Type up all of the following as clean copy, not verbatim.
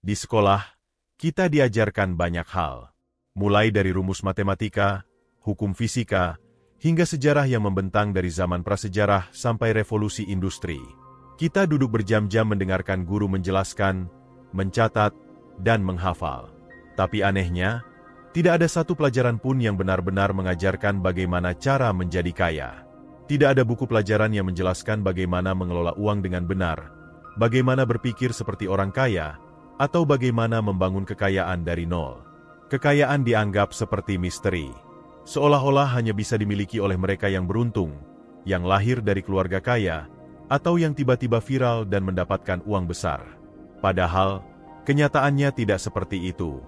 Di sekolah, kita diajarkan banyak hal. Mulai dari rumus matematika, hukum fisika, hingga sejarah yang membentang dari zaman prasejarah sampai revolusi industri. Kita duduk berjam-jam mendengarkan guru menjelaskan, mencatat, dan menghafal. Tapi anehnya, tidak ada satu pelajaran pun yang benar-benar mengajarkan bagaimana cara menjadi kaya. Tidak ada buku pelajaran yang menjelaskan bagaimana mengelola uang dengan benar, bagaimana berpikir seperti orang kaya, atau bagaimana membangun kekayaan dari nol. Kekayaan dianggap seperti misteri, seolah-olah hanya bisa dimiliki oleh mereka yang beruntung, yang lahir dari keluarga kaya, atau yang tiba-tiba viral dan mendapatkan uang besar. Padahal, kenyataannya tidak seperti itu.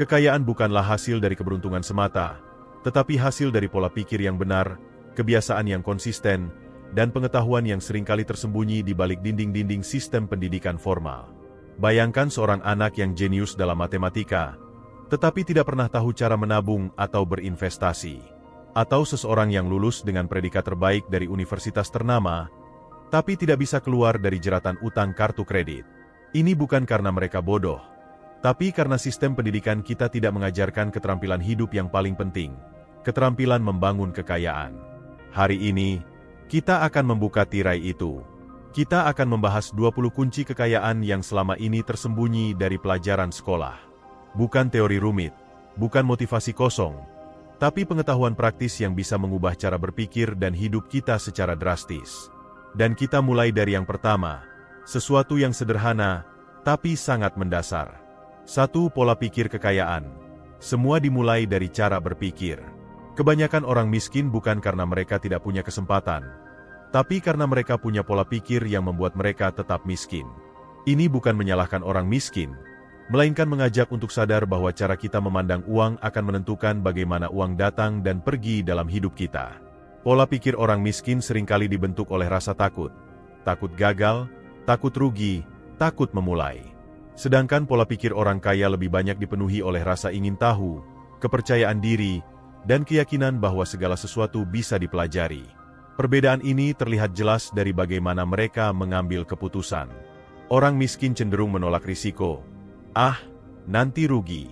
Kekayaan bukanlah hasil dari keberuntungan semata, tetapi hasil dari pola pikir yang benar, kebiasaan yang konsisten, dan pengetahuan yang seringkali tersembunyi di balik dinding-dinding sistem pendidikan formal. Bayangkan seorang anak yang jenius dalam matematika, tetapi tidak pernah tahu cara menabung atau berinvestasi. Atau seseorang yang lulus dengan predikat terbaik dari universitas ternama, tapi tidak bisa keluar dari jeratan utang kartu kredit. Ini bukan karena mereka bodoh, tapi karena sistem pendidikan kita tidak mengajarkan keterampilan hidup yang paling penting, keterampilan membangun kekayaan. Hari ini, kita akan membuka tirai itu. Kita akan membahas 20 kunci kekayaan yang selama ini tersembunyi dari pelajaran sekolah. Bukan teori rumit, bukan motivasi kosong, tapi pengetahuan praktis yang bisa mengubah cara berpikir dan hidup kita secara drastis. Dan kita mulai dari yang pertama, sesuatu yang sederhana, tapi sangat mendasar. 1. Pola pikir kekayaan. Semua dimulai dari cara berpikir. Kebanyakan orang miskin bukan karena mereka tidak punya kesempatan, tapi karena mereka punya pola pikir yang membuat mereka tetap miskin. Ini bukan menyalahkan orang miskin, melainkan mengajak untuk sadar bahwa cara kita memandang uang akan menentukan bagaimana uang datang dan pergi dalam hidup kita. Pola pikir orang miskin seringkali dibentuk oleh rasa takut. Takut gagal, takut rugi, takut memulai. Sedangkan pola pikir orang kaya lebih banyak dipenuhi oleh rasa ingin tahu, kepercayaan diri, dan keyakinan bahwa segala sesuatu bisa dipelajari. Perbedaan ini terlihat jelas dari bagaimana mereka mengambil keputusan. Orang miskin cenderung menolak risiko. Nanti rugi.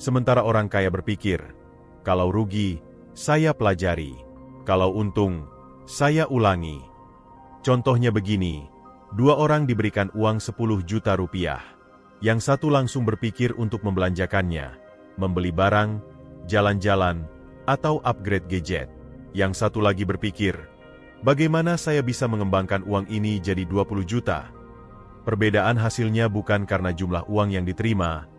Sementara orang kaya berpikir, kalau rugi, saya pelajari. Kalau untung, saya ulangi. Contohnya begini, 2 orang diberikan uang 10 juta rupiah. Yang satu langsung berpikir untuk membelanjakannya, membeli barang, jalan-jalan, atau upgrade gadget. Yang satu lagi berpikir, bagaimana saya bisa mengembangkan uang ini jadi 20 juta? Perbedaan hasilnya bukan karena jumlah uang yang diterima,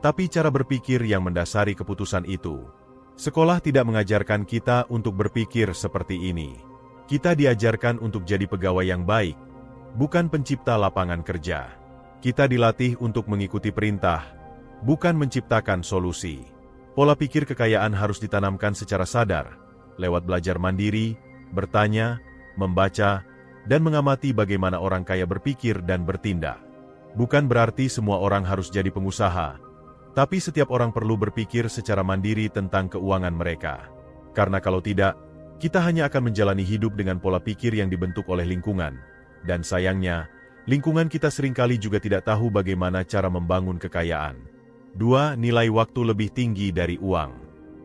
tapi cara berpikir yang mendasari keputusan itu. Sekolah tidak mengajarkan kita untuk berpikir seperti ini. Kita diajarkan untuk jadi pegawai yang baik, bukan pencipta lapangan kerja. Kita dilatih untuk mengikuti perintah, bukan menciptakan solusi. Pola pikir kekayaan harus ditanamkan secara sadar, lewat belajar mandiri, bertanya, membaca, dan mengamati bagaimana orang kaya berpikir dan bertindak. Bukan berarti semua orang harus jadi pengusaha, tapi setiap orang perlu berpikir secara mandiri tentang keuangan mereka. Karena kalau tidak, kita hanya akan menjalani hidup dengan pola pikir yang dibentuk oleh lingkungan. Dan sayangnya, lingkungan kita seringkali juga tidak tahu bagaimana cara membangun kekayaan. 2. Nilai waktu lebih tinggi dari uang.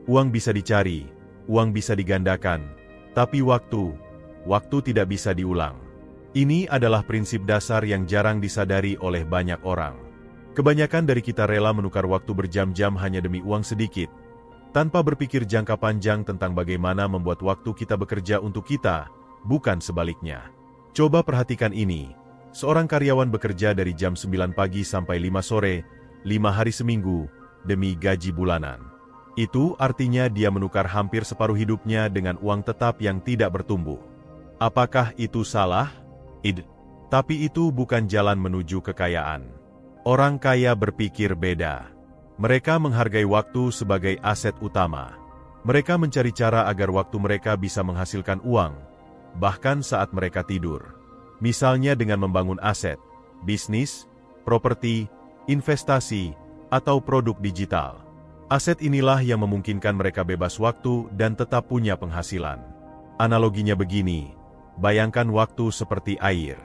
Uang bisa dicari, uang bisa digandakan, tapi waktu tidak bisa diulang. Ini adalah prinsip dasar yang jarang disadari oleh banyak orang. Kebanyakan dari kita rela menukar waktu berjam-jam hanya demi uang sedikit, tanpa berpikir jangka panjang tentang bagaimana membuat waktu kita bekerja untuk kita, bukan sebaliknya. Coba perhatikan ini, seorang karyawan bekerja dari jam 9 pagi sampai 5 sore, 5 hari seminggu, demi gaji bulanan. Itu artinya dia menukar hampir separuh hidupnya dengan uang tetap yang tidak bertumbuh. Apakah itu salah? Tapi itu bukan jalan menuju kekayaan. Orang kaya berpikir beda. Mereka menghargai waktu sebagai aset utama. Mereka mencari cara agar waktu mereka bisa menghasilkan uang, bahkan saat mereka tidur. Misalnya dengan membangun aset, bisnis, properti, investasi, atau produk digital. Aset inilah yang memungkinkan mereka bebas waktu dan tetap punya penghasilan. Analoginya begini, bayangkan waktu seperti air.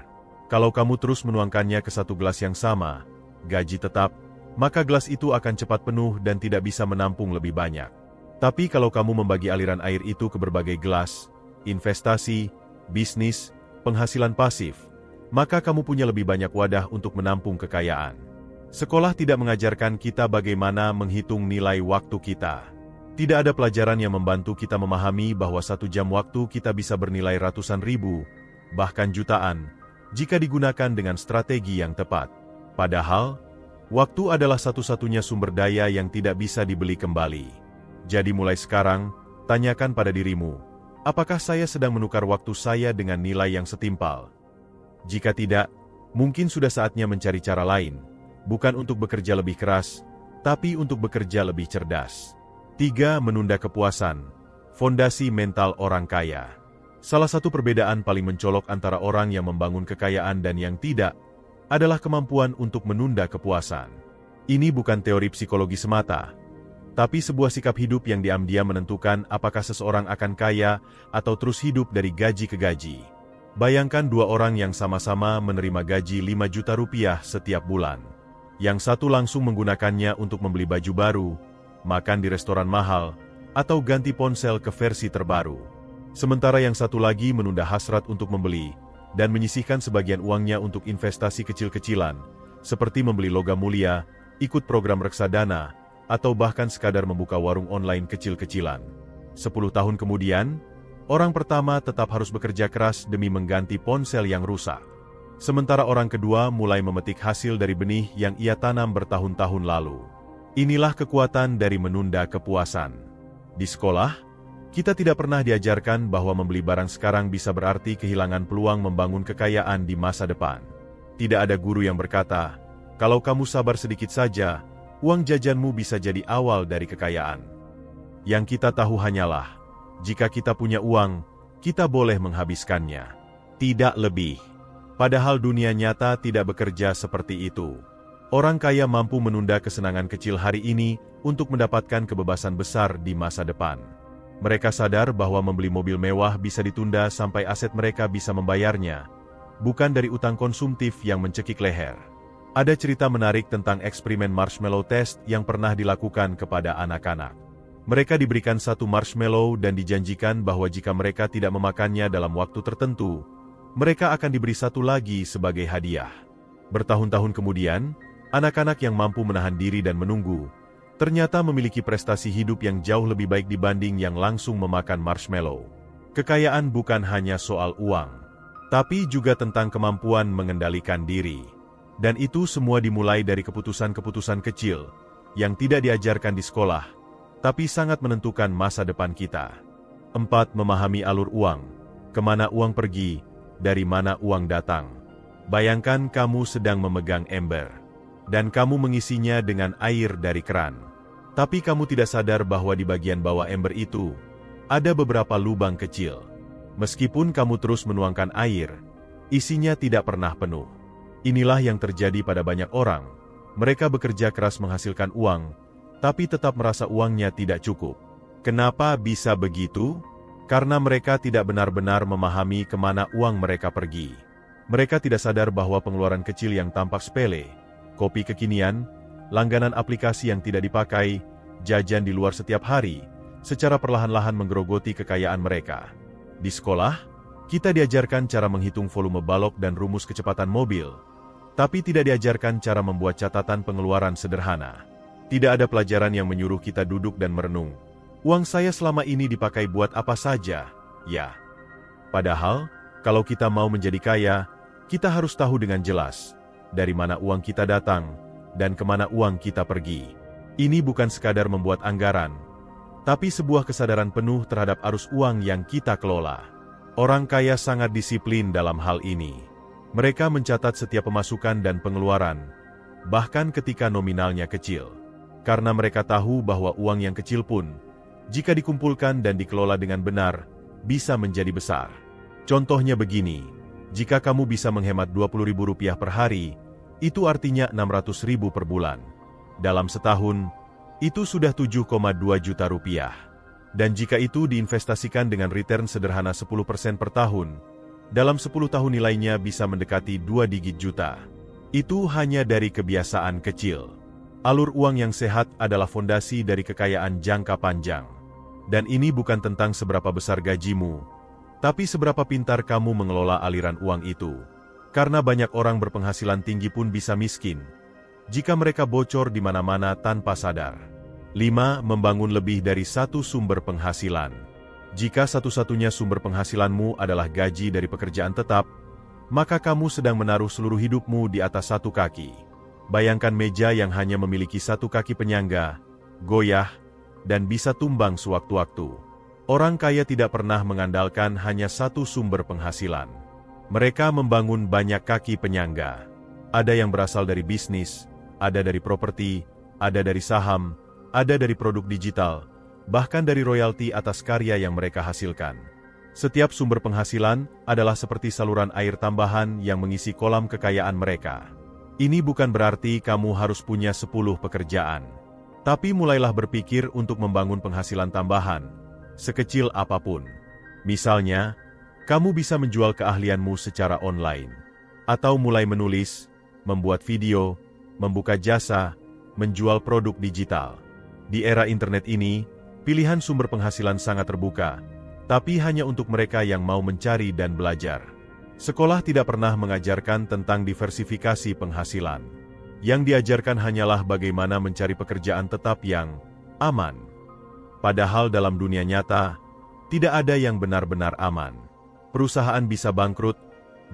Kalau kamu terus menuangkannya ke satu gelas yang sama, gaji tetap, maka gelas itu akan cepat penuh dan tidak bisa menampung lebih banyak. Tapi kalau kamu membagi aliran air itu ke berbagai gelas, investasi, bisnis, penghasilan pasif, maka kamu punya lebih banyak wadah untuk menampung kekayaan. Sekolah tidak mengajarkan kita bagaimana menghitung nilai waktu kita. Tidak ada pelajaran yang membantu kita memahami bahwa 1 jam waktu kita bisa bernilai ratusan ribu, bahkan jutaan, jika digunakan dengan strategi yang tepat. Padahal, waktu adalah satu-satunya sumber daya yang tidak bisa dibeli kembali. Jadi mulai sekarang, tanyakan pada dirimu, apakah saya sedang menukar waktu saya dengan nilai yang setimpal? Jika tidak, mungkin sudah saatnya mencari cara lain, bukan untuk bekerja lebih keras, tapi untuk bekerja lebih cerdas. 3. Menunda kepuasan. Fondasi mental orang kaya. Salah satu perbedaan paling mencolok antara orang yang membangun kekayaan dan yang tidak, adalah kemampuan untuk menunda kepuasan. Ini bukan teori psikologi semata, tapi sebuah sikap hidup yang diam-diam menentukan apakah seseorang akan kaya atau terus hidup dari gaji ke gaji. Bayangkan 2 orang yang sama-sama menerima gaji 5 juta rupiah setiap bulan. Yang satu langsung menggunakannya untuk membeli baju baru, makan di restoran mahal, atau ganti ponsel ke versi terbaru. Sementara yang satu lagi menunda hasrat untuk membeli, dan menyisihkan sebagian uangnya untuk investasi kecil-kecilan, seperti membeli logam mulia, ikut program reksadana, atau bahkan sekadar membuka warung online kecil-kecilan. 10 tahun kemudian, orang pertama tetap harus bekerja keras demi mengganti ponsel yang rusak. Sementara orang kedua mulai memetik hasil dari benih yang ia tanam bertahun-tahun lalu. Inilah kekuatan dari menunda kepuasan. Di sekolah, kita tidak pernah diajarkan bahwa membeli barang sekarang bisa berarti kehilangan peluang membangun kekayaan di masa depan. Tidak ada guru yang berkata, kalau kamu sabar sedikit saja, uang jajanmu bisa jadi awal dari kekayaan. Yang kita tahu hanyalah, jika kita punya uang, kita boleh menghabiskannya. Tidak lebih. Padahal dunia nyata tidak bekerja seperti itu. Orang kaya mampu menunda kesenangan kecil hari ini untuk mendapatkan kebebasan besar di masa depan. Mereka sadar bahwa membeli mobil mewah bisa ditunda sampai aset mereka bisa membayarnya, bukan dari utang konsumtif yang mencekik leher. Ada cerita menarik tentang eksperimen marshmallow test yang pernah dilakukan kepada anak-anak. Mereka diberikan 1 marshmallow dan dijanjikan bahwa jika mereka tidak memakannya dalam waktu tertentu, mereka akan diberi 1 lagi sebagai hadiah. Bertahun-tahun kemudian, anak-anak yang mampu menahan diri dan menunggu, ternyata memiliki prestasi hidup yang jauh lebih baik dibanding yang langsung memakan marshmallow. Kekayaan bukan hanya soal uang, tapi juga tentang kemampuan mengendalikan diri. Dan itu semua dimulai dari keputusan-keputusan kecil, yang tidak diajarkan di sekolah, tapi sangat menentukan masa depan kita. 4. Memahami alur uang. Kemana uang pergi, dari mana uang datang. Bayangkan kamu sedang memegang ember, dan kamu mengisinya dengan air dari keran. Tapi kamu tidak sadar bahwa di bagian bawah ember itu, ada beberapa lubang kecil. Meskipun kamu terus menuangkan air, isinya tidak pernah penuh. Inilah yang terjadi pada banyak orang. Mereka bekerja keras menghasilkan uang, tapi tetap merasa uangnya tidak cukup. Kenapa bisa begitu? Karena mereka tidak benar-benar memahami kemana uang mereka pergi. Mereka tidak sadar bahwa pengeluaran kecil yang tampak sepele, kopi kekinian, langganan aplikasi yang tidak dipakai, jajan di luar setiap hari, secara perlahan-lahan menggerogoti kekayaan mereka. Di sekolah, kita diajarkan cara menghitung volume balok dan rumus kecepatan mobil, tapi tidak diajarkan cara membuat catatan pengeluaran sederhana. Tidak ada pelajaran yang menyuruh kita duduk dan merenung. Uang saya selama ini dipakai buat apa saja, ya. Padahal, kalau kita mau menjadi kaya, kita harus tahu dengan jelas dari mana uang kita datang dan kemana uang kita pergi. Ini bukan sekadar membuat anggaran, tapi sebuah kesadaran penuh terhadap arus uang yang kita kelola. Orang kaya sangat disiplin dalam hal ini. Mereka mencatat setiap pemasukan dan pengeluaran, bahkan ketika nominalnya kecil. Karena mereka tahu bahwa uang yang kecil pun, jika dikumpulkan dan dikelola dengan benar, bisa menjadi besar. Contohnya begini, jika kamu bisa menghemat Rp20.000 per hari, itu artinya Rp600.000 per bulan. Dalam setahun, itu sudah Rp7,2 juta. Dan jika itu diinvestasikan dengan return sederhana 10% per tahun, dalam 10 tahun nilainya bisa mendekati 2 digit juta. Itu hanya dari kebiasaan kecil. Alur uang yang sehat adalah fondasi dari kekayaan jangka panjang. Dan ini bukan tentang seberapa besar gajimu, tapi seberapa pintar kamu mengelola aliran uang itu. Karena banyak orang berpenghasilan tinggi pun bisa miskin jika mereka bocor di mana-mana tanpa sadar. 5. Membangun lebih dari satu sumber penghasilan. Jika satu-satunya sumber penghasilanmu adalah gaji dari pekerjaan tetap, maka kamu sedang menaruh seluruh hidupmu di atas satu kaki. Bayangkan meja yang hanya memiliki satu kaki penyangga, goyah, dan bisa tumbang sewaktu-waktu. Orang kaya tidak pernah mengandalkan hanya satu sumber penghasilan. Mereka membangun banyak kaki penyangga. Ada yang berasal dari bisnis, ada dari properti, ada dari saham, ada dari produk digital, bahkan dari royalti atas karya yang mereka hasilkan. Setiap sumber penghasilan adalah seperti saluran air tambahan yang mengisi kolam kekayaan mereka. Ini bukan berarti kamu harus punya 10 pekerjaan. Tapi mulailah berpikir untuk membangun penghasilan tambahan, sekecil apapun. Misalnya, kamu bisa menjual keahlianmu secara online. Atau mulai menulis, membuat video, membuka jasa, menjual produk digital. Di era internet ini, pilihan sumber penghasilan sangat terbuka, tapi hanya untuk mereka yang mau mencari dan belajar. Sekolah tidak pernah mengajarkan tentang diversifikasi penghasilan. Yang diajarkan hanyalah bagaimana mencari pekerjaan tetap yang aman. Padahal dalam dunia nyata, tidak ada yang benar-benar aman. Perusahaan bisa bangkrut,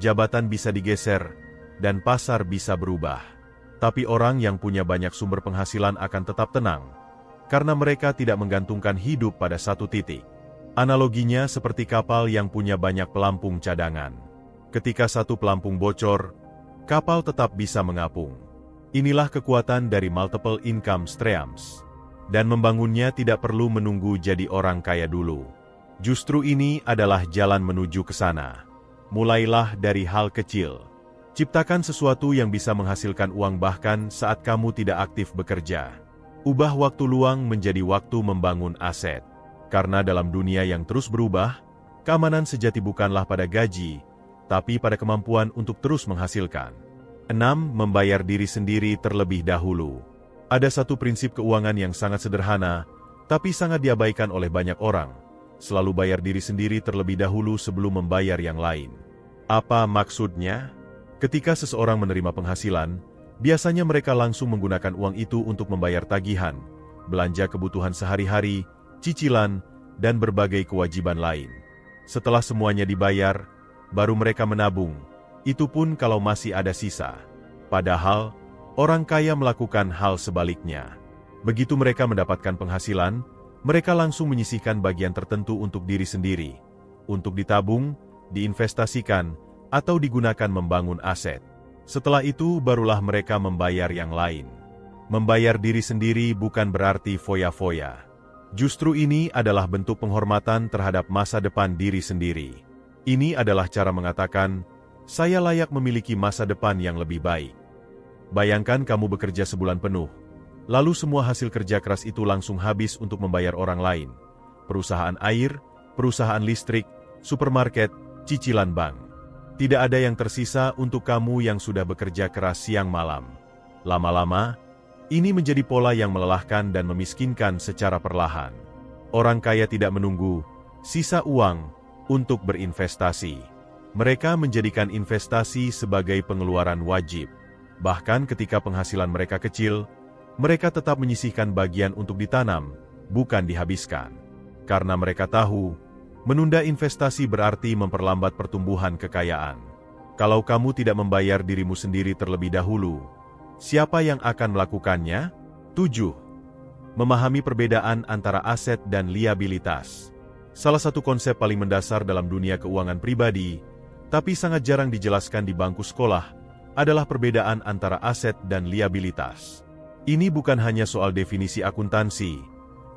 jabatan bisa digeser, dan pasar bisa berubah. Tapi orang yang punya banyak sumber penghasilan akan tetap tenang, karena mereka tidak menggantungkan hidup pada satu titik. Analoginya seperti kapal yang punya banyak pelampung cadangan. Ketika satu pelampung bocor, kapal tetap bisa mengapung. Inilah kekuatan dari multiple income streams. Dan membangunnya tidak perlu menunggu jadi orang kaya dulu. Justru ini adalah jalan menuju ke sana. Mulailah dari hal kecil. Ciptakan sesuatu yang bisa menghasilkan uang bahkan saat kamu tidak aktif bekerja. Ubah waktu luang menjadi waktu membangun aset. Karena dalam dunia yang terus berubah, keamanan sejati bukanlah pada gaji, tapi pada kemampuan untuk terus menghasilkan. 6. Membayar diri sendiri terlebih dahulu. Ada satu prinsip keuangan yang sangat sederhana, tapi sangat diabaikan oleh banyak orang. Selalu bayar diri sendiri terlebih dahulu sebelum membayar yang lain. Apa maksudnya? Ketika seseorang menerima penghasilan, biasanya mereka langsung menggunakan uang itu untuk membayar tagihan, belanja kebutuhan sehari-hari, cicilan, dan berbagai kewajiban lain. Setelah semuanya dibayar, baru mereka menabung. Itu pun kalau masih ada sisa. Padahal, orang kaya melakukan hal sebaliknya. Begitu mereka mendapatkan penghasilan, mereka langsung menyisihkan bagian tertentu untuk diri sendiri, untuk ditabung, diinvestasikan, atau digunakan membangun aset. Setelah itu, barulah mereka membayar yang lain. Membayar diri sendiri bukan berarti foya-foya. Justru ini adalah bentuk penghormatan terhadap masa depan diri sendiri. Ini adalah cara mengatakan, saya layak memiliki masa depan yang lebih baik. Bayangkan kamu bekerja sebulan penuh, lalu semua hasil kerja keras itu langsung habis untuk membayar orang lain. Perusahaan air, perusahaan listrik, supermarket, cicilan bank. Tidak ada yang tersisa untuk kamu yang sudah bekerja keras siang malam. Lama-lama, ini menjadi pola yang melelahkan dan memiskinkan secara perlahan. Orang kaya tidak menunggu sisa uang untuk berinvestasi. Mereka menjadikan investasi sebagai pengeluaran wajib. Bahkan ketika penghasilan mereka kecil, mereka tetap menyisihkan bagian untuk ditanam, bukan dihabiskan. Karena mereka tahu, menunda investasi berarti memperlambat pertumbuhan kekayaan. Kalau kamu tidak membayar dirimu sendiri terlebih dahulu, siapa yang akan melakukannya? 7. Memahami perbedaan antara aset dan liabilitas. Salah satu konsep paling mendasar dalam dunia keuangan pribadi, tapi sangat jarang dijelaskan di bangku sekolah, adalah perbedaan antara aset dan liabilitas. Ini bukan hanya soal definisi akuntansi,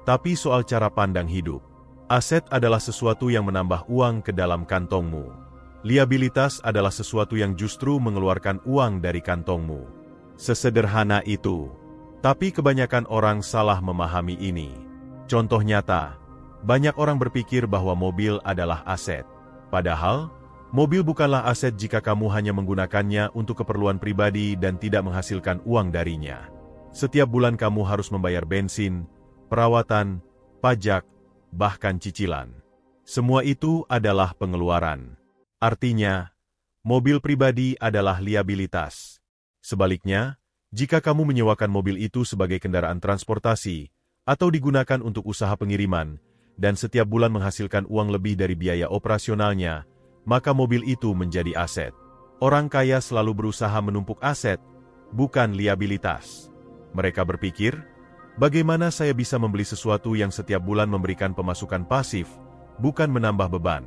tapi soal cara pandang hidup. Aset adalah sesuatu yang menambah uang ke dalam kantongmu. Liabilitas adalah sesuatu yang justru mengeluarkan uang dari kantongmu. Sesederhana itu. Tapi kebanyakan orang salah memahami ini. Contoh nyata, banyak orang berpikir bahwa mobil adalah aset. Padahal, Mobil bukanlah aset jika kamu hanya menggunakannya untuk keperluan pribadi dan tidak menghasilkan uang darinya. Setiap bulan kamu harus membayar bensin, perawatan, pajak, bahkan cicilan. Semua itu adalah pengeluaran. Artinya, mobil pribadi adalah liabilitas. Sebaliknya, jika kamu menyewakan mobil itu sebagai kendaraan transportasi atau digunakan untuk usaha pengiriman, dan setiap bulan menghasilkan uang lebih dari biaya operasionalnya, maka mobil itu menjadi aset. Orang kaya selalu berusaha menumpuk aset, bukan liabilitas. Mereka berpikir, bagaimana saya bisa membeli sesuatu yang setiap bulan memberikan pemasukan pasif, bukan menambah beban.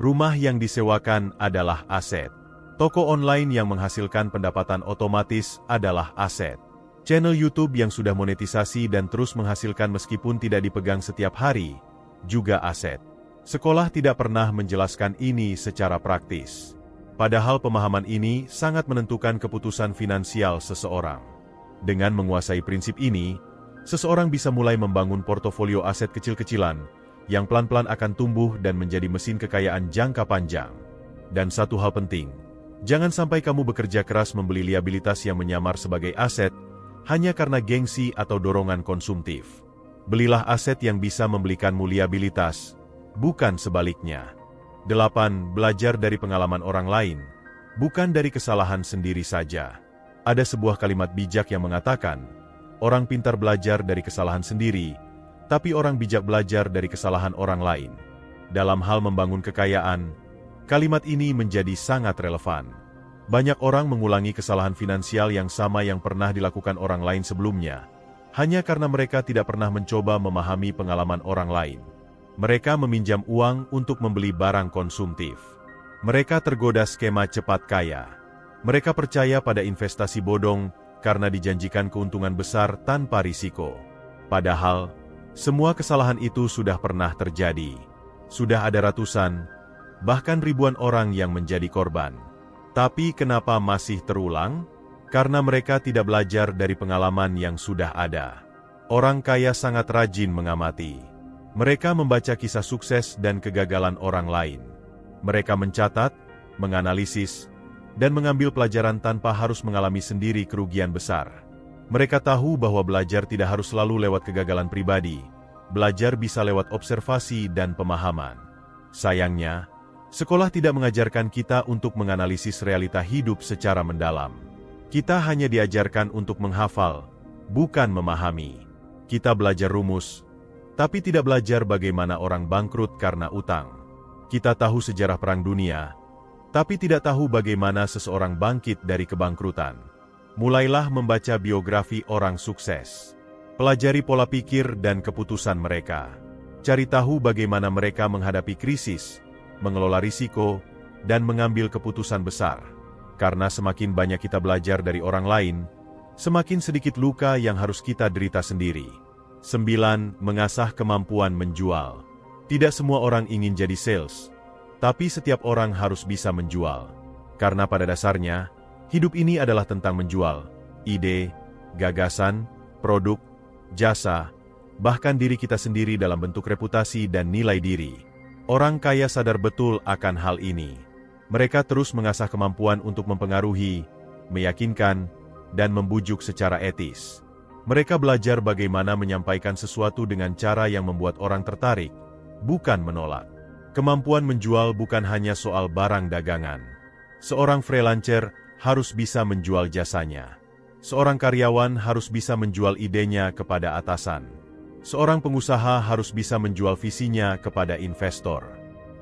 Rumah yang disewakan adalah aset. Toko online yang menghasilkan pendapatan otomatis adalah aset. Channel YouTube yang sudah monetisasi dan terus menghasilkan meskipun tidak dipegang setiap hari, juga aset. Sekolah tidak pernah menjelaskan ini secara praktis. Padahal pemahaman ini sangat menentukan keputusan finansial seseorang. Dengan menguasai prinsip ini, seseorang bisa mulai membangun portofolio aset kecil-kecilan yang pelan-pelan akan tumbuh dan menjadi mesin kekayaan jangka panjang. Dan satu hal penting, jangan sampai kamu bekerja keras membeli liabilitas yang menyamar sebagai aset hanya karena gengsi atau dorongan konsumtif. Belilah aset yang bisa membelikanmu liabilitas, bukan sebaliknya. 8. Belajar dari pengalaman orang lain, bukan dari kesalahan sendiri saja. Ada sebuah kalimat bijak yang mengatakan, orang pintar belajar dari kesalahan sendiri, tapi orang bijak belajar dari kesalahan orang lain. Dalam hal membangun kekayaan, kalimat ini menjadi sangat relevan. Banyak orang mengulangi kesalahan finansial yang sama yang pernah dilakukan orang lain sebelumnya, hanya karena mereka tidak pernah mencoba memahami pengalaman orang lain. Mereka meminjam uang untuk membeli barang konsumtif. Mereka tergoda skema cepat kaya. Mereka percaya pada investasi bodong karena dijanjikan keuntungan besar tanpa risiko. Padahal, semua kesalahan itu sudah pernah terjadi. Sudah ada ratusan, bahkan ribuan orang yang menjadi korban. Tapi kenapa masih terulang? Karena mereka tidak belajar dari pengalaman yang sudah ada. Orang kaya sangat rajin mengamati. Mereka membaca kisah sukses dan kegagalan orang lain. Mereka mencatat, menganalisis, dan mengambil pelajaran tanpa harus mengalami sendiri kerugian besar. Mereka tahu bahwa belajar tidak harus selalu lewat kegagalan pribadi. Belajar bisa lewat observasi dan pemahaman. Sayangnya, sekolah tidak mengajarkan kita untuk menganalisis realita hidup secara mendalam. Kita hanya diajarkan untuk menghafal, bukan memahami. Kita belajar rumus, tapi tidak belajar bagaimana orang bangkrut karena utang. Kita tahu sejarah Perang Dunia, tapi tidak tahu bagaimana seseorang bangkit dari kebangkrutan. Mulailah membaca biografi orang sukses. Pelajari pola pikir dan keputusan mereka. Cari tahu bagaimana mereka menghadapi krisis, mengelola risiko, dan mengambil keputusan besar. Karena semakin banyak kita belajar dari orang lain, semakin sedikit luka yang harus kita derita sendiri. 9. Mengasah kemampuan menjual. Tidak semua orang ingin jadi sales, tapi setiap orang harus bisa menjual. Karena pada dasarnya, hidup ini adalah tentang menjual ide, gagasan, produk, jasa, bahkan diri kita sendiri dalam bentuk reputasi dan nilai diri. Orang kaya sadar betul akan hal ini. Mereka terus mengasah kemampuan untuk mempengaruhi, meyakinkan, dan membujuk secara etis. Mereka belajar bagaimana menyampaikan sesuatu dengan cara yang membuat orang tertarik, bukan menolak. Kemampuan menjual bukan hanya soal barang dagangan. Seorang freelancer harus bisa menjual jasanya. Seorang karyawan harus bisa menjual idenya kepada atasan. Seorang pengusaha harus bisa menjual visinya kepada investor.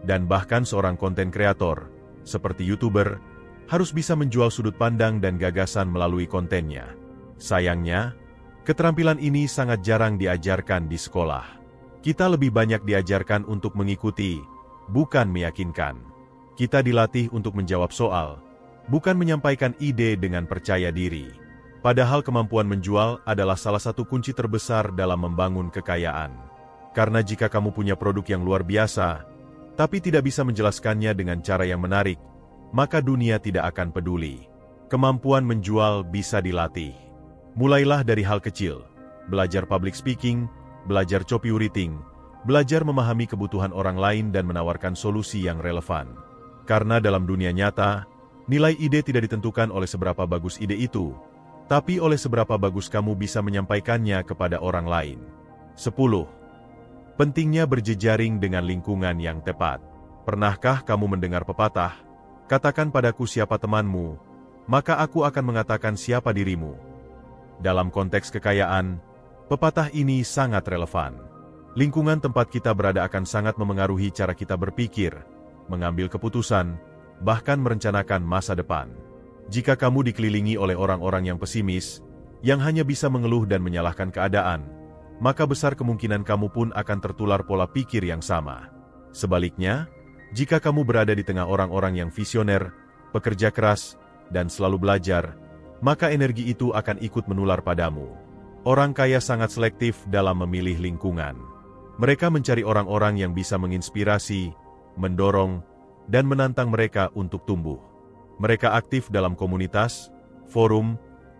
Dan bahkan seorang konten kreator, seperti YouTuber, harus bisa menjual sudut pandang dan gagasan melalui kontennya. Sayangnya, keterampilan ini sangat jarang diajarkan di sekolah. Kita lebih banyak diajarkan untuk mengikuti, bukan meyakinkan. Kita dilatih untuk menjawab soal, bukan menyampaikan ide dengan percaya diri. Padahal kemampuan menjual adalah salah satu kunci terbesar dalam membangun kekayaan. Karena jika kamu punya produk yang luar biasa, tapi tidak bisa menjelaskannya dengan cara yang menarik, maka dunia tidak akan peduli. Kemampuan menjual bisa dilatih. Mulailah dari hal kecil, belajar public speaking, belajar copywriting, belajar memahami kebutuhan orang lain dan menawarkan solusi yang relevan. Karena dalam dunia nyata, nilai ide tidak ditentukan oleh seberapa bagus ide itu, tapi oleh seberapa bagus kamu bisa menyampaikannya kepada orang lain. 10. Pentingnya berjejaring dengan lingkungan yang tepat. Pernahkah kamu mendengar pepatah, "Katakan padaku siapa temanmu, maka aku akan mengatakan siapa dirimu"? Dalam konteks kekayaan, pepatah ini sangat relevan. Lingkungan tempat kita berada akan sangat memengaruhi cara kita berpikir, mengambil keputusan, bahkan merencanakan masa depan. Jika kamu dikelilingi oleh orang-orang yang pesimis, yang hanya bisa mengeluh dan menyalahkan keadaan, maka besar kemungkinan kamu pun akan tertular pola pikir yang sama. Sebaliknya, jika kamu berada di tengah orang-orang yang visioner, pekerja keras, dan selalu belajar, maka energi itu akan ikut menular padamu. Orang kaya sangat selektif dalam memilih lingkungan. Mereka mencari orang-orang yang bisa menginspirasi, mendorong, dan menantang mereka untuk tumbuh. Mereka aktif dalam komunitas, forum,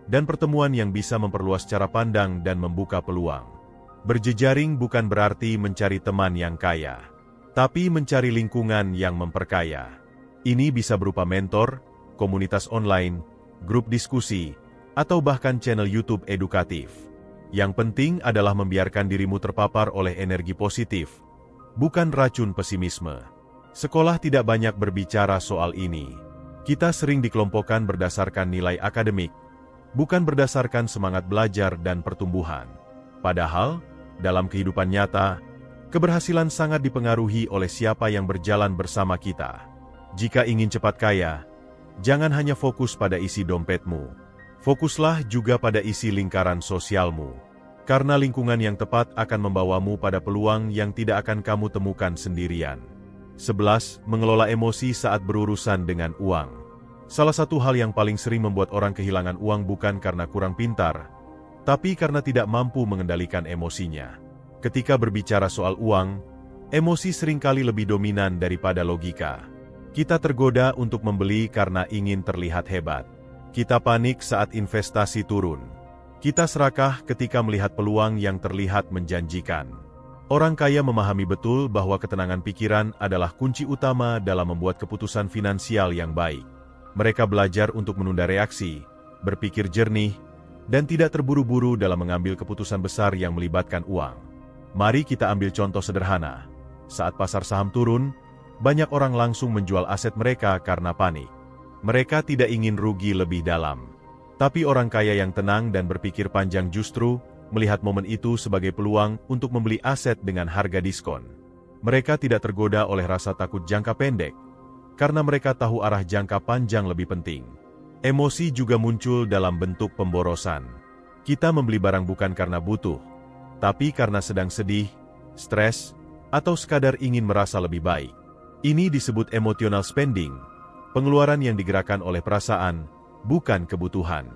dan pertemuan yang bisa memperluas cara pandang dan membuka peluang. Berjejaring bukan berarti mencari teman yang kaya, tapi mencari lingkungan yang memperkaya. Ini bisa berupa mentor, komunitas online, grup diskusi, atau bahkan channel YouTube edukatif. Yang penting adalah membiarkan dirimu terpapar oleh energi positif, bukan racun pesimisme. Sekolah tidak banyak berbicara soal ini. Kita sering dikelompokkan berdasarkan nilai akademik, bukan berdasarkan semangat belajar dan pertumbuhan. Padahal, dalam kehidupan nyata, keberhasilan sangat dipengaruhi oleh siapa yang berjalan bersama kita. Jika ingin cepat kaya, jangan hanya fokus pada isi dompetmu. Fokuslah juga pada isi lingkaran sosialmu. Karena lingkungan yang tepat akan membawamu pada peluang yang tidak akan kamu temukan sendirian. 11. Mengelola emosi saat berurusan dengan uang. Salah satu hal yang paling sering membuat orang kehilangan uang bukan karena kurang pintar, tapi karena tidak mampu mengendalikan emosinya. Ketika berbicara soal uang, emosi seringkali lebih dominan daripada logika. Kita tergoda untuk membeli karena ingin terlihat hebat. Kita panik saat investasi turun. Kita serakah ketika melihat peluang yang terlihat menjanjikan. Orang kaya memahami betul bahwa ketenangan pikiran adalah kunci utama dalam membuat keputusan finansial yang baik. Mereka belajar untuk menunda reaksi, berpikir jernih, dan tidak terburu-buru dalam mengambil keputusan besar yang melibatkan uang. Mari kita ambil contoh sederhana. Saat pasar saham turun, banyak orang langsung menjual aset mereka karena panik. Mereka tidak ingin rugi lebih dalam. Tapi orang kaya yang tenang dan berpikir panjang justru melihat momen itu sebagai peluang untuk membeli aset dengan harga diskon. Mereka tidak tergoda oleh rasa takut jangka pendek, karena mereka tahu arah jangka panjang lebih penting. Emosi juga muncul dalam bentuk pemborosan. Kita membeli barang bukan karena butuh, tapi karena sedang sedih, stres, atau sekadar ingin merasa lebih baik. Ini disebut emotional spending, pengeluaran yang digerakkan oleh perasaan, bukan kebutuhan.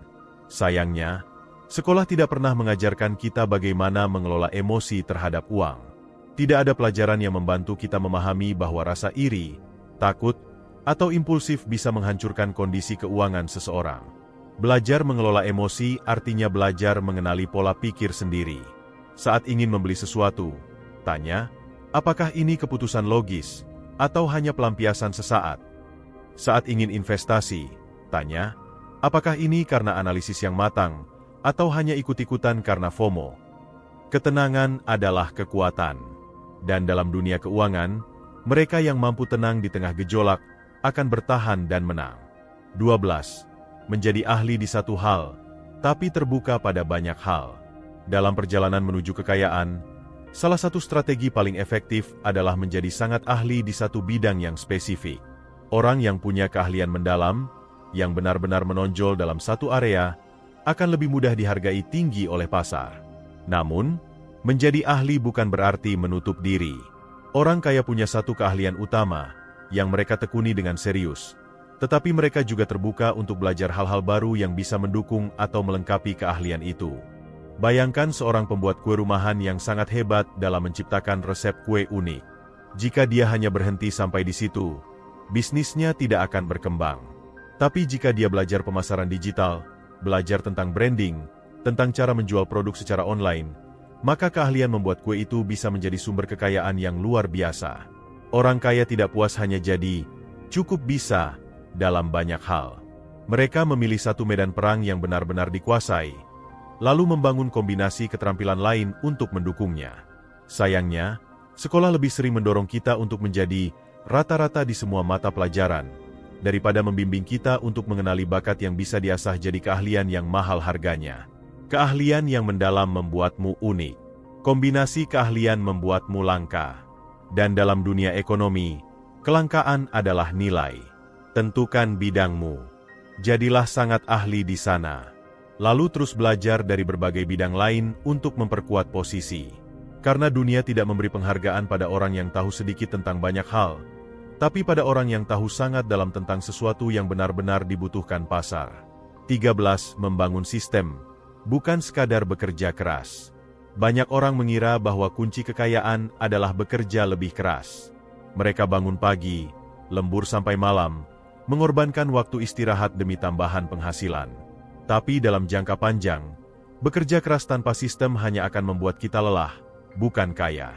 Sayangnya, sekolah tidak pernah mengajarkan kita bagaimana mengelola emosi terhadap uang. Tidak ada pelajaran yang membantu kita memahami bahwa rasa iri, takut, atau impulsif bisa menghancurkan kondisi keuangan seseorang. Belajar mengelola emosi artinya belajar mengenali pola pikir sendiri. Saat ingin membeli sesuatu, tanya, apakah ini keputusan logis, atau hanya pelampiasan sesaat? Saat ingin investasi, tanya, apakah ini karena analisis yang matang, atau hanya ikut-ikutan karena FOMO? Ketenangan adalah kekuatan. Dan dalam dunia keuangan, mereka yang mampu tenang di tengah gejolak akan bertahan dan menang. 12. Menjadi ahli di satu hal, tapi terbuka pada banyak hal. Dalam perjalanan menuju kekayaan, salah satu strategi paling efektif adalah menjadi sangat ahli di satu bidang yang spesifik. Orang yang punya keahlian mendalam, yang benar-benar menonjol dalam satu area, akan lebih mudah dihargai tinggi oleh pasar. Namun, menjadi ahli bukan berarti menutup diri. Orang kaya punya satu keahlian utama, yang mereka tekuni dengan serius. Tetapi mereka juga terbuka untuk belajar hal-hal baru yang bisa mendukung atau melengkapi keahlian itu. Bayangkan seorang pembuat kue rumahan yang sangat hebat dalam menciptakan resep kue unik. Jika dia hanya berhenti sampai di situ, bisnisnya tidak akan berkembang. Tapi jika dia belajar pemasaran digital, belajar tentang branding, tentang cara menjual produk secara online, maka keahlian membuat kue itu bisa menjadi sumber kekayaan yang luar biasa. Orang kaya tidak puas hanya jadi cukup bisa dalam banyak hal. Mereka memilih satu medan perang yang benar-benar dikuasai, lalu membangun kombinasi keterampilan lain untuk mendukungnya. Sayangnya, sekolah lebih sering mendorong kita untuk menjadi rata-rata di semua mata pelajaran, daripada membimbing kita untuk mengenali bakat yang bisa diasah jadi keahlian yang mahal harganya. Keahlian yang mendalam membuatmu unik. Kombinasi keahlian membuatmu langka. Dan dalam dunia ekonomi, kelangkaan adalah nilai. Tentukan bidangmu. Jadilah sangat ahli di sana. Lalu terus belajar dari berbagai bidang lain untuk memperkuat posisi. Karena dunia tidak memberi penghargaan pada orang yang tahu sedikit tentang banyak hal, tapi pada orang yang tahu sangat dalam tentang sesuatu yang benar-benar dibutuhkan pasar. 13. Membangun sistem, bukan sekadar bekerja keras. Banyak orang mengira bahwa kunci kekayaan adalah bekerja lebih keras. Mereka bangun pagi, lembur sampai malam, mengorbankan waktu istirahat demi tambahan penghasilan. Tapi dalam jangka panjang, bekerja keras tanpa sistem hanya akan membuat kita lelah, bukan kaya.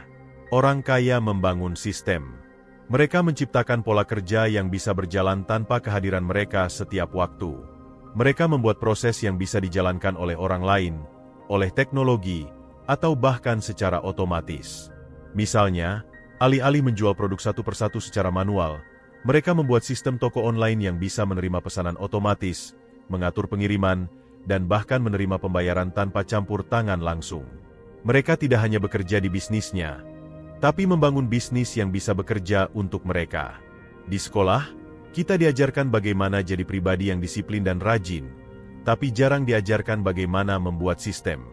Orang kaya membangun sistem. Mereka menciptakan pola kerja yang bisa berjalan tanpa kehadiran mereka setiap waktu. Mereka membuat proses yang bisa dijalankan oleh orang lain, oleh teknologi, atau bahkan secara otomatis. Misalnya, alih-alih menjual produk satu persatu secara manual, mereka membuat sistem toko online yang bisa menerima pesanan otomatis, mengatur pengiriman, dan bahkan menerima pembayaran tanpa campur tangan langsung. Mereka tidak hanya bekerja di bisnisnya, tapi membangun bisnis yang bisa bekerja untuk mereka. Di sekolah, kita diajarkan bagaimana jadi pribadi yang disiplin dan rajin, tapi jarang diajarkan bagaimana membuat sistem.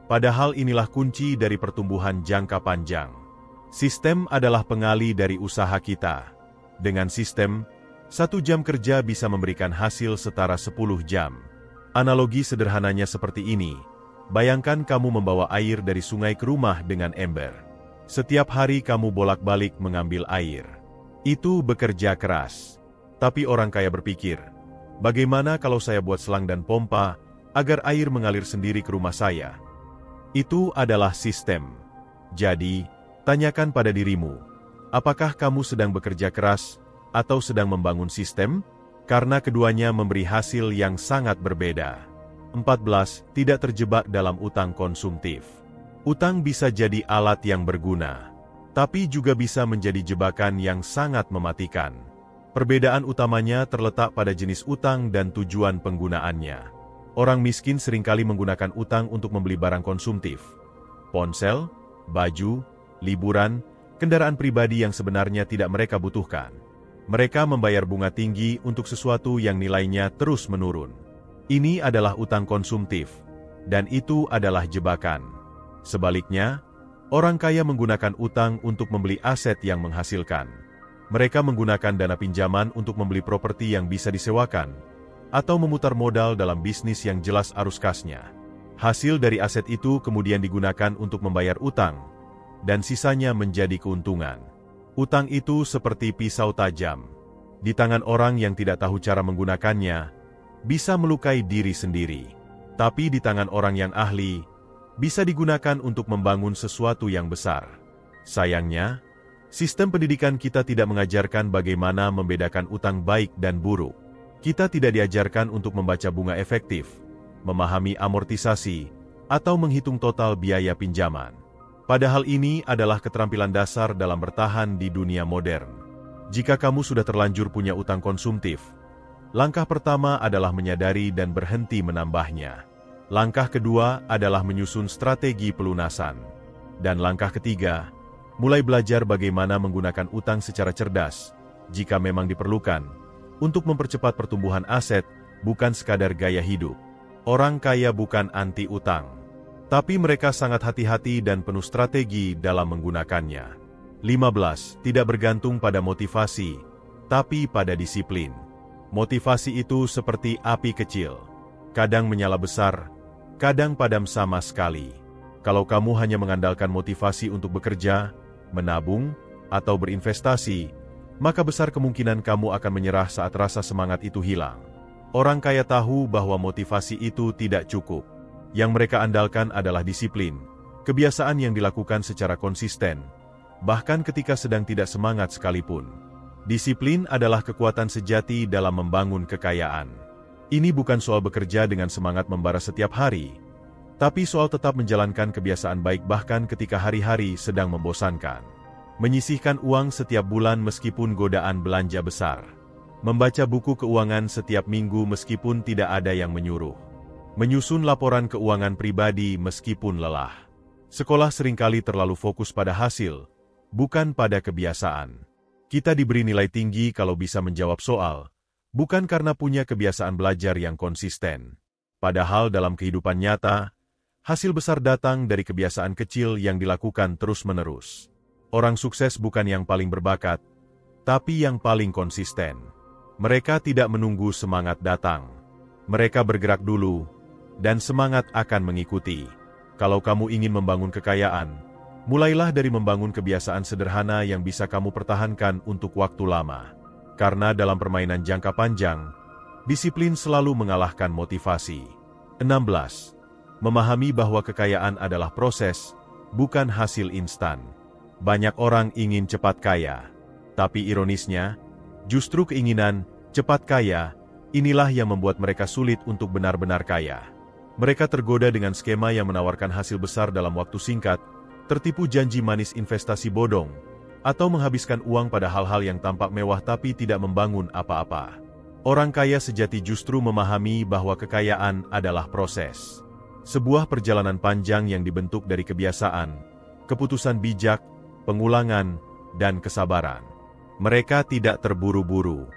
Padahal inilah kunci dari pertumbuhan jangka panjang. Sistem adalah pengali dari usaha kita. Dengan sistem, 1 jam kerja bisa memberikan hasil setara 10 jam. Analogi sederhananya seperti ini. Bayangkan kamu membawa air dari sungai ke rumah dengan ember. Setiap hari kamu bolak-balik mengambil air. Itu bekerja keras. Tapi orang kaya berpikir, bagaimana kalau saya buat selang dan pompa agar air mengalir sendiri ke rumah saya? Itu adalah sistem. Jadi, tanyakan pada dirimu, apakah kamu sedang bekerja keras atau sedang membangun sistem? Karena keduanya memberi hasil yang sangat berbeda. 14. Tidak terjebak dalam utang konsumtif. Utang bisa jadi alat yang berguna, tapi juga bisa menjadi jebakan yang sangat mematikan. Perbedaan utamanya terletak pada jenis utang dan tujuan penggunaannya. Orang miskin seringkali menggunakan utang untuk membeli barang konsumtif. Ponsel, baju, liburan, kendaraan pribadi yang sebenarnya tidak mereka butuhkan. Mereka membayar bunga tinggi untuk sesuatu yang nilainya terus menurun. Ini adalah utang konsumtif, dan itu adalah jebakan. Sebaliknya, orang kaya menggunakan utang untuk membeli aset yang menghasilkan. Mereka menggunakan dana pinjaman untuk membeli properti yang bisa disewakan, atau memutar modal dalam bisnis yang jelas arus kasnya. Hasil dari aset itu kemudian digunakan untuk membayar utang, dan sisanya menjadi keuntungan. Utang itu seperti pisau tajam. Di tangan orang yang tidak tahu cara menggunakannya, bisa melukai diri sendiri. Tapi di tangan orang yang ahli, bisa digunakan untuk membangun sesuatu yang besar. Sayangnya, sistem pendidikan kita tidak mengajarkan bagaimana membedakan utang baik dan buruk. Kita tidak diajarkan untuk membaca bunga efektif, memahami amortisasi, atau menghitung total biaya pinjaman. Padahal ini adalah keterampilan dasar dalam bertahan di dunia modern. Jika kamu sudah terlanjur punya utang konsumtif, langkah pertama adalah menyadari dan berhenti menambahnya. Langkah kedua adalah menyusun strategi pelunasan. Dan langkah ketiga, mulai belajar bagaimana menggunakan utang secara cerdas, jika memang diperlukan, untuk mempercepat pertumbuhan aset, bukan sekadar gaya hidup. Orang kaya bukan anti-utang, tapi mereka sangat hati-hati dan penuh strategi dalam menggunakannya. 15. Tidak bergantung pada motivasi, tapi pada disiplin. Motivasi itu seperti api kecil. Kadang menyala besar, kadang padam sama sekali. Kalau kamu hanya mengandalkan motivasi untuk bekerja, menabung, atau berinvestasi, maka besar kemungkinan kamu akan menyerah saat rasa semangat itu hilang. Orang kaya tahu bahwa motivasi itu tidak cukup. Yang mereka andalkan adalah disiplin, kebiasaan yang dilakukan secara konsisten, bahkan ketika sedang tidak semangat sekalipun. Disiplin adalah kekuatan sejati dalam membangun kekayaan. Ini bukan soal bekerja dengan semangat membara setiap hari, tapi soal tetap menjalankan kebiasaan baik bahkan ketika hari-hari sedang membosankan. Menyisihkan uang setiap bulan meskipun godaan belanja besar. Membaca buku keuangan setiap minggu meskipun tidak ada yang menyuruh. Menyusun laporan keuangan pribadi meskipun lelah. Sekolah seringkali terlalu fokus pada hasil, bukan pada kebiasaan. Kita diberi nilai tinggi kalau bisa menjawab soal, bukan karena punya kebiasaan belajar yang konsisten. Padahal dalam kehidupan nyata, hasil besar datang dari kebiasaan kecil yang dilakukan terus-menerus. Orang sukses bukan yang paling berbakat, tapi yang paling konsisten. Mereka tidak menunggu semangat datang. Mereka bergerak dulu, dan semangat akan mengikuti. Kalau kamu ingin membangun kekayaan, mulailah dari membangun kebiasaan sederhana yang bisa kamu pertahankan untuk waktu lama. Karena dalam permainan jangka panjang, disiplin selalu mengalahkan motivasi. 16. Memahami bahwa kekayaan adalah proses, bukan hasil instan. Banyak orang ingin cepat kaya. Tapi ironisnya, justru keinginan cepat kaya, inilah yang membuat mereka sulit untuk benar-benar kaya. Mereka tergoda dengan skema yang menawarkan hasil besar dalam waktu singkat, tertipu janji manis investasi bodong, atau menghabiskan uang pada hal-hal yang tampak mewah tapi tidak membangun apa-apa. Orang kaya sejati justru memahami bahwa kekayaan adalah proses. Sebuah perjalanan panjang yang dibentuk dari kebiasaan, keputusan bijak, pengulangan, dan kesabaran. Mereka tidak terburu-buru.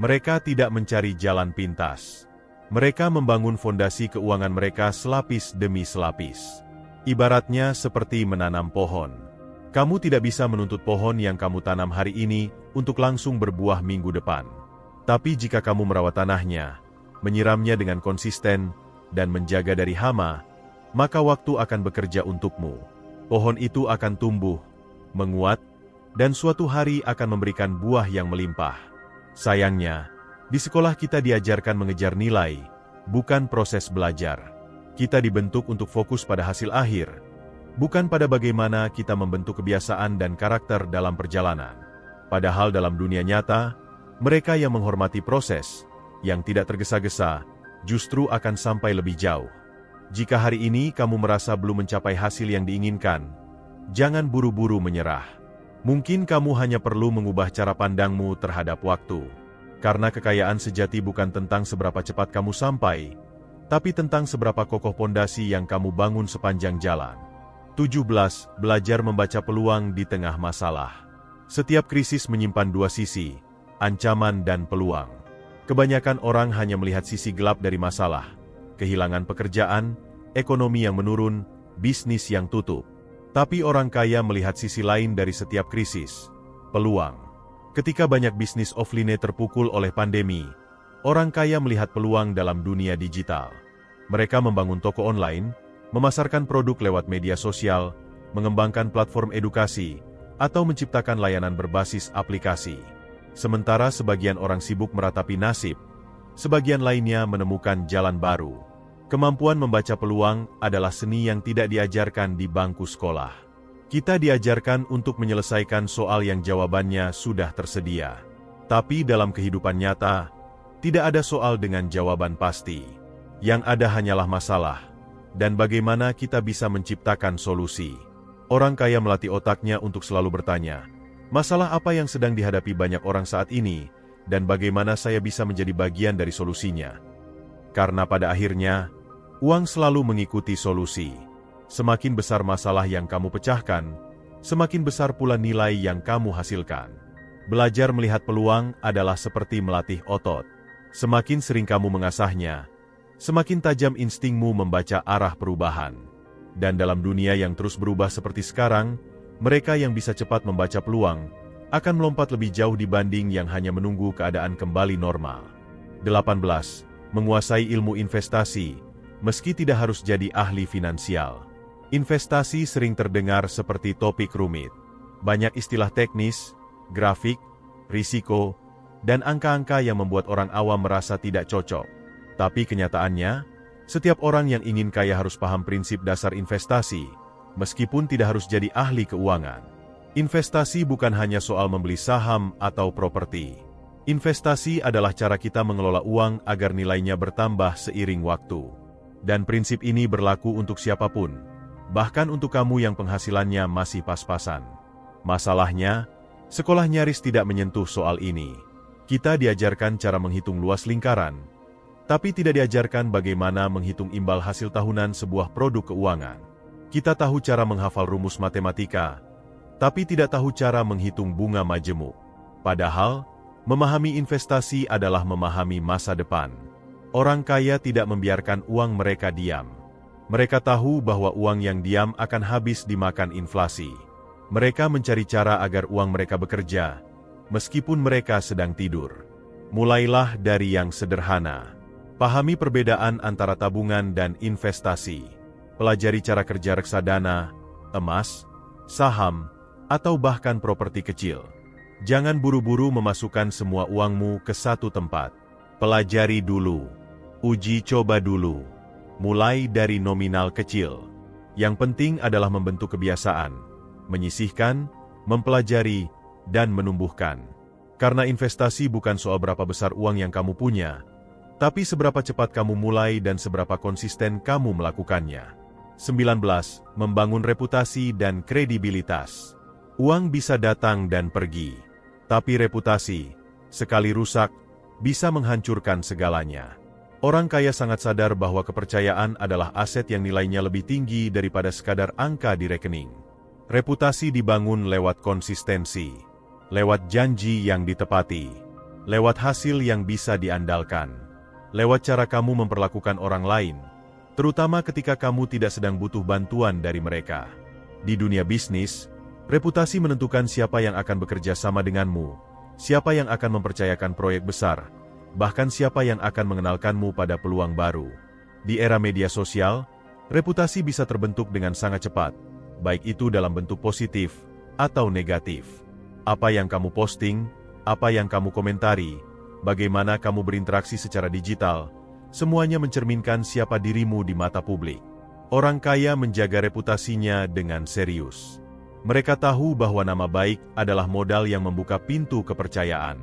Mereka tidak mencari jalan pintas. Mereka membangun fondasi keuangan mereka selapis demi selapis. Ibaratnya seperti menanam pohon. Kamu tidak bisa menuntut pohon yang kamu tanam hari ini untuk langsung berbuah minggu depan. Tapi jika kamu merawat tanahnya, menyiramnya dengan konsisten, dan menjaga dari hama, maka waktu akan bekerja untukmu. Pohon itu akan tumbuh, menguat, dan suatu hari akan memberikan buah yang melimpah. Sayangnya, di sekolah kita diajarkan mengejar nilai, bukan proses belajar. Kita dibentuk untuk fokus pada hasil akhir, bukan pada bagaimana kita membentuk kebiasaan dan karakter dalam perjalanan. Padahal dalam dunia nyata, mereka yang menghormati proses, yang tidak tergesa-gesa, justru akan sampai lebih jauh. Jika hari ini kamu merasa belum mencapai hasil yang diinginkan, jangan buru-buru menyerah. Mungkin kamu hanya perlu mengubah cara pandangmu terhadap waktu. Karena kekayaan sejati bukan tentang seberapa cepat kamu sampai, tapi tentang seberapa kokoh pondasi yang kamu bangun sepanjang jalan. 17. Belajar membaca peluang di tengah masalah. Setiap krisis menyimpan dua sisi, ancaman dan peluang. Kebanyakan orang hanya melihat sisi gelap dari masalah, kehilangan pekerjaan, ekonomi yang menurun, bisnis yang tutup. Tapi orang kaya melihat sisi lain dari setiap krisis, peluang. Ketika banyak bisnis offline terpukul oleh pandemi, orang kaya melihat peluang dalam dunia digital. Mereka membangun toko online, memasarkan produk lewat media sosial, mengembangkan platform edukasi, atau menciptakan layanan berbasis aplikasi. Sementara sebagian orang sibuk meratapi nasib, sebagian lainnya menemukan jalan baru. Kemampuan membaca peluang adalah seni yang tidak diajarkan di bangku sekolah. Kita diajarkan untuk menyelesaikan soal yang jawabannya sudah tersedia. Tapi dalam kehidupan nyata, tidak ada soal dengan jawaban pasti. Yang ada hanyalah masalah, dan bagaimana kita bisa menciptakan solusi. Orang kaya melatih otaknya untuk selalu bertanya, masalah apa yang sedang dihadapi banyak orang saat ini, dan bagaimana saya bisa menjadi bagian dari solusinya. Karena pada akhirnya, uang selalu mengikuti solusi. Semakin besar masalah yang kamu pecahkan, semakin besar pula nilai yang kamu hasilkan. Belajar melihat peluang adalah seperti melatih otot. Semakin sering kamu mengasahnya, semakin tajam instingmu membaca arah perubahan. Dan dalam dunia yang terus berubah seperti sekarang, mereka yang bisa cepat membaca peluang akan melompat lebih jauh dibanding yang hanya menunggu keadaan kembali normal. 18. Menguasai ilmu investasi, meski tidak harus jadi ahli finansial. Investasi sering terdengar seperti topik rumit. Banyak istilah teknis, grafik, risiko, dan angka-angka yang membuat orang awam merasa tidak cocok. Tapi kenyataannya, setiap orang yang ingin kaya harus paham prinsip dasar investasi, meskipun tidak harus jadi ahli keuangan. Investasi bukan hanya soal membeli saham atau properti. Investasi adalah cara kita mengelola uang agar nilainya bertambah seiring waktu. Dan prinsip ini berlaku untuk siapapun, bahkan untuk kamu yang penghasilannya masih pas-pasan. Masalahnya, sekolah nyaris tidak menyentuh soal ini. Kita diajarkan cara menghitung luas lingkaran, tapi tidak diajarkan bagaimana menghitung imbal hasil tahunan sebuah produk keuangan. Kita tahu cara menghafal rumus matematika, tapi tidak tahu cara menghitung bunga majemuk. Padahal, memahami investasi adalah memahami masa depan. Orang kaya tidak membiarkan uang mereka diam. Mereka tahu bahwa uang yang diam akan habis dimakan inflasi. Mereka mencari cara agar uang mereka bekerja, meskipun mereka sedang tidur. Mulailah dari yang sederhana. Pahami perbedaan antara tabungan dan investasi. Pelajari cara kerja reksadana, emas, saham, atau bahkan properti kecil. Jangan buru-buru memasukkan semua uangmu ke satu tempat. Pelajari dulu. Uji coba dulu. Mulai dari nominal kecil. Yang penting adalah membentuk kebiasaan, menyisihkan, mempelajari, dan menumbuhkan. Karena investasi bukan soal berapa besar uang yang kamu punya, tapi seberapa cepat kamu mulai dan seberapa konsisten kamu melakukannya. 19. Membangun reputasi dan kredibilitas. Uang bisa datang dan pergi, tapi reputasi, sekali rusak, bisa menghancurkan segalanya. Orang kaya sangat sadar bahwa kepercayaan adalah aset yang nilainya lebih tinggi daripada sekadar angka di rekening. Reputasi dibangun lewat konsistensi, lewat janji yang ditepati, lewat hasil yang bisa diandalkan, lewat cara kamu memperlakukan orang lain, terutama ketika kamu tidak sedang butuh bantuan dari mereka. Di dunia bisnis, reputasi menentukan siapa yang akan bekerja sama denganmu, siapa yang akan mempercayakan proyek besar, bahkan siapa yang akan mengenalkanmu pada peluang baru. Di era media sosial, reputasi bisa terbentuk dengan sangat cepat, baik itu dalam bentuk positif atau negatif. Apa yang kamu posting, apa yang kamu komentari, bagaimana kamu berinteraksi secara digital, semuanya mencerminkan siapa dirimu di mata publik. Orang kaya menjaga reputasinya dengan serius. Mereka tahu bahwa nama baik adalah modal yang membuka pintu kepercayaan.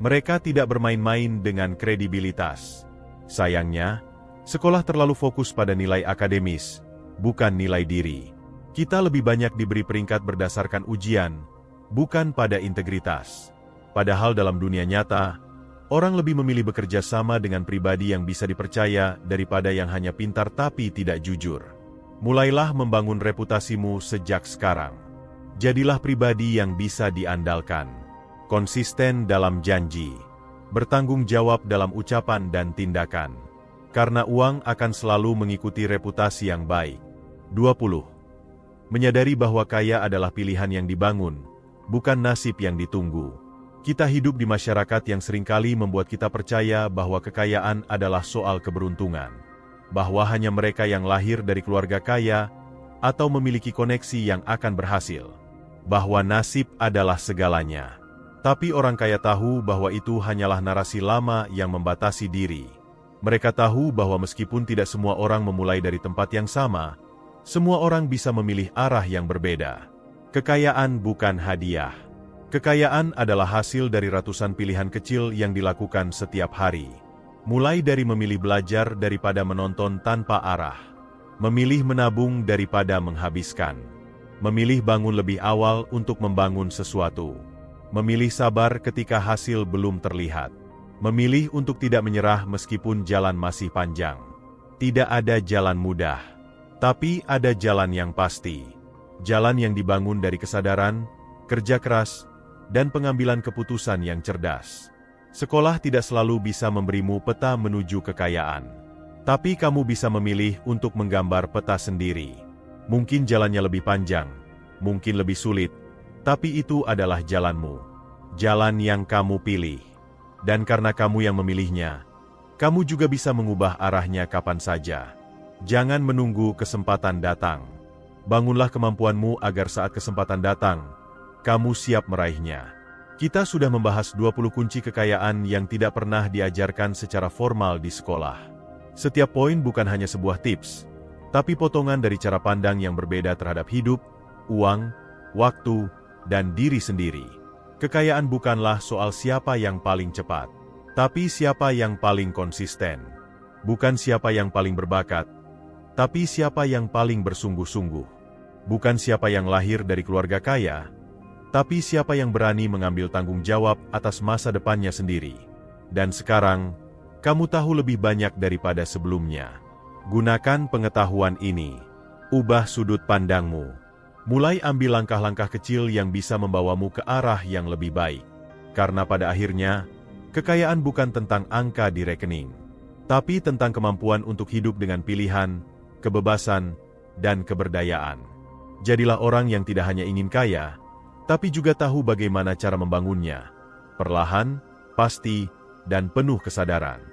Mereka tidak bermain-main dengan kredibilitas. Sayangnya, sekolah terlalu fokus pada nilai akademis, bukan nilai diri. Kita lebih banyak diberi peringkat berdasarkan ujian, bukan pada integritas. Padahal dalam dunia nyata, orang lebih memilih bekerja sama dengan pribadi yang bisa dipercaya daripada yang hanya pintar tapi tidak jujur. Mulailah membangun reputasimu sejak sekarang. Jadilah pribadi yang bisa diandalkan, konsisten dalam janji, bertanggung jawab dalam ucapan dan tindakan. Karena uang akan selalu mengikuti reputasi yang baik. 20. Menyadari bahwa kaya adalah pilihan yang dibangun, bukan nasib yang ditunggu. Kita hidup di masyarakat yang seringkali membuat kita percaya bahwa kekayaan adalah soal keberuntungan, bahwa hanya mereka yang lahir dari keluarga kaya atau memiliki koneksi yang akan berhasil, bahwa nasib adalah segalanya. Tapi orang kaya tahu bahwa itu hanyalah narasi lama yang membatasi diri. Mereka tahu bahwa meskipun tidak semua orang memulai dari tempat yang sama, semua orang bisa memilih arah yang berbeda. Kekayaan bukan hadiah. Kekayaan adalah hasil dari ratusan pilihan kecil yang dilakukan setiap hari. Mulai dari memilih belajar daripada menonton tanpa arah, memilih menabung daripada menghabiskan, memilih bangun lebih awal untuk membangun sesuatu, memilih sabar ketika hasil belum terlihat, memilih untuk tidak menyerah meskipun jalan masih panjang. Tidak ada jalan mudah, tapi ada jalan yang pasti. Jalan yang dibangun dari kesadaran, kerja keras, dan pengambilan keputusan yang cerdas. Sekolah tidak selalu bisa memberimu peta menuju kekayaan, tapi kamu bisa memilih untuk menggambar peta sendiri. Mungkin jalannya lebih panjang, mungkin lebih sulit, tapi itu adalah jalanmu. Jalan yang kamu pilih. Dan karena kamu yang memilihnya, kamu juga bisa mengubah arahnya kapan saja. Jangan menunggu kesempatan datang. Bangunlah kemampuanmu agar saat kesempatan datang, kamu siap meraihnya. Kita sudah membahas 20 kunci kekayaan yang tidak pernah diajarkan secara formal di sekolah. Setiap poin bukan hanya sebuah tips, tapi potongan dari cara pandang yang berbeda terhadap hidup, uang, waktu, dan diri sendiri. Kekayaan bukanlah soal siapa yang paling cepat, tapi siapa yang paling konsisten. Bukan siapa yang paling berbakat, tapi siapa yang paling bersungguh-sungguh. Bukan siapa yang lahir dari keluarga kaya, tapi siapa yang berani mengambil tanggung jawab atas masa depannya sendiri. Dan sekarang, kamu tahu lebih banyak daripada sebelumnya. Gunakan pengetahuan ini. Ubah sudut pandangmu. Mulai ambil langkah-langkah kecil yang bisa membawamu ke arah yang lebih baik. Karena pada akhirnya, kekayaan bukan tentang angka di rekening, tapi tentang kemampuan untuk hidup dengan pilihan, kebebasan, dan keberdayaan. Jadilah orang yang tidak hanya ingin kaya, tapi juga tahu bagaimana cara membangunnya. Perlahan, pasti, dan penuh kesadaran.